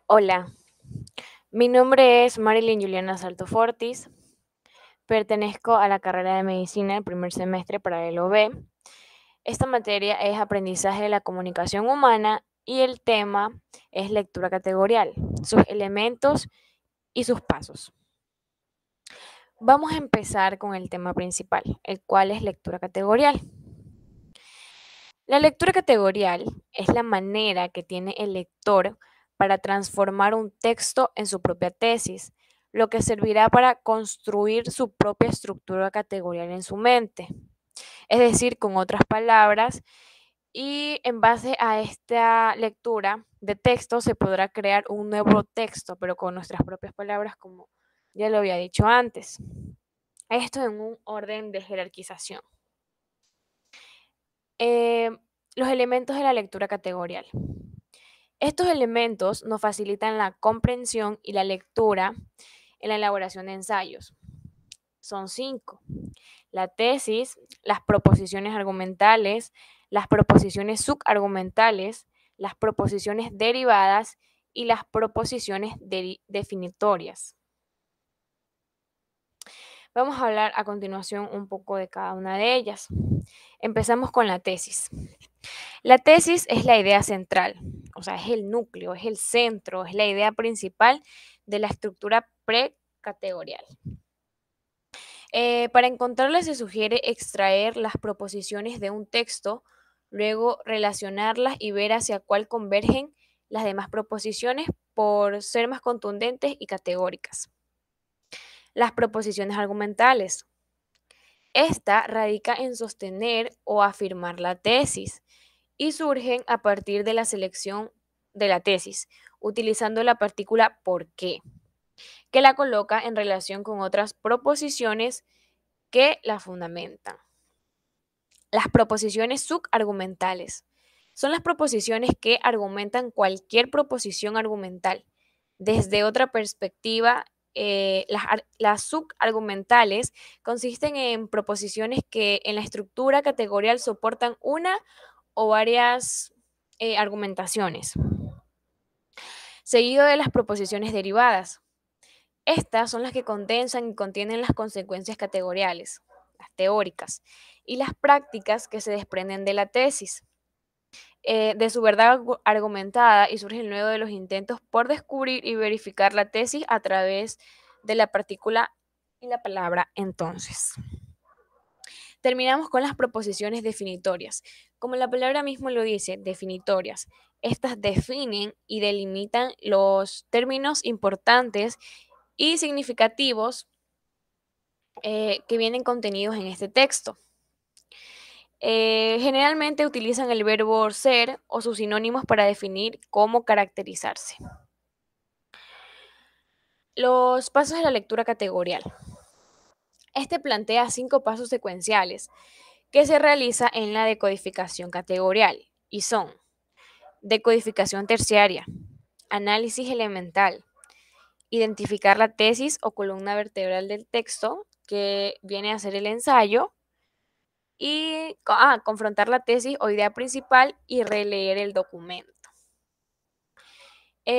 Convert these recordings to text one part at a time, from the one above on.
Hola, mi nombre es Marilyn Juliana Salto Fortis. Pertenezco a la carrera de medicina el primer semestre para el OB. Esta materia es aprendizaje de la comunicación humana y el tema es lectura categorial, sus elementos y sus pasos. Vamos a empezar con el tema principal, el cual es lectura categorial. La lectura categorial es la manera que tiene el lector para transformar un texto en su propia tesis, lo que servirá para construir su propia estructura categorial en su mente. Es decir, con otras palabras, y en base a esta lectura de texto se podrá crear un nuevo texto, pero con nuestras propias palabras, como ya lo había dicho antes. Esto en un orden de jerarquización. Eh, los elementos de la lectura categorial. Estos elementos nos facilitan la comprensión y la lectura en la elaboración de ensayos. Son 5: la tesis, las proposiciones argumentales, las proposiciones subargumentales, las proposiciones derivadas y las proposiciones definitorias. Vamos a hablar a continuación un poco de cada una de ellas. Empezamos con la tesis. La tesis es la idea central, o sea, es el núcleo, es el centro, es la idea principal de la estructura precategorial. Para encontrarla se sugiere extraer las proposiciones de un texto, luego relacionarlas y ver hacia cuál convergen las demás proposiciones por ser más contundentes y categóricas. Las proposiciones argumentales. Esta radica en sostener o afirmar la tesis y surgen a partir de la selección de la tesis, utilizando la partícula por qué, que la coloca en relación con otras proposiciones que la fundamentan. Las proposiciones subargumentales son las proposiciones que argumentan cualquier proposición argumental. Desde otra perspectiva, las subargumentales consisten en proposiciones que en la estructura categorial soportan una o varias argumentaciones, seguido de las proposiciones derivadas. Estas son las que condensan y contienen las consecuencias categoriales, las teóricas, y las prácticas que se desprenden de la tesis, de su verdad argumentada, y surgen luego de los intentos por descubrir y verificar la tesis a través de la partícula y la palabra entonces. Terminamos con las proposiciones definitorias. Como la palabra mismo lo dice, definitorias. Estas definen y delimitan los términos importantes y significativos que vienen contenidos en este texto. Generalmente utilizan el verbo ser o sus sinónimos para definir cómo caracterizarse. Los pasos de la lectura categorial. Este plantea 5 pasos secuenciales que se realiza en la decodificación categorial y son: decodificación terciaria, análisis elemental, identificar la tesis o columna vertebral del texto, que viene a ser el ensayo, y confrontar la tesis o idea principal y releer el documento.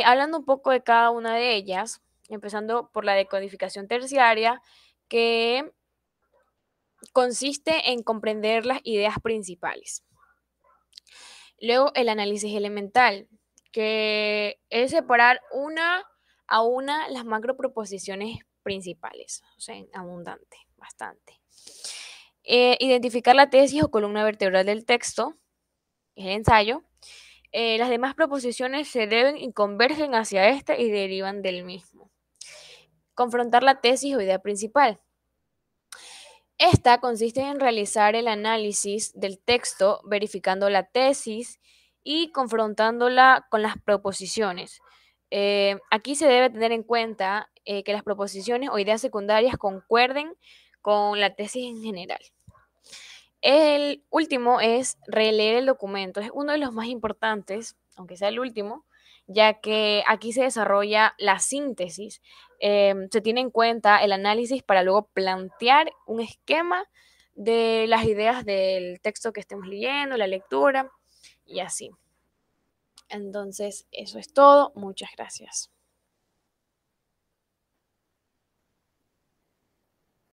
Hablando un poco de cada una de ellas, empezando por la decodificación terciaria, que consiste en comprender las ideas principales. Luego el análisis elemental, que es separar una a una las macroproposiciones principales, o sea, en abundante, bastante. Identificar la tesis o columna vertebral del texto, el ensayo. Las demás proposiciones se deben y convergen hacia este y derivan del mismo. Confrontar la tesis o idea principal. Esta consiste en realizar el análisis del texto, verificando la tesis y confrontándola con las proposiciones. Aquí se debe tener en cuenta que las proposiciones o ideas secundarias concuerden con la tesis en general. El último es releer el documento. Es uno de los más importantes, aunque sea el último, ya que aquí se desarrolla la síntesis. Se tiene en cuenta el análisis para luego plantear un esquema de las ideas del texto que estemos leyendo, la lectura y así. Entonces, eso es todo. Muchas gracias.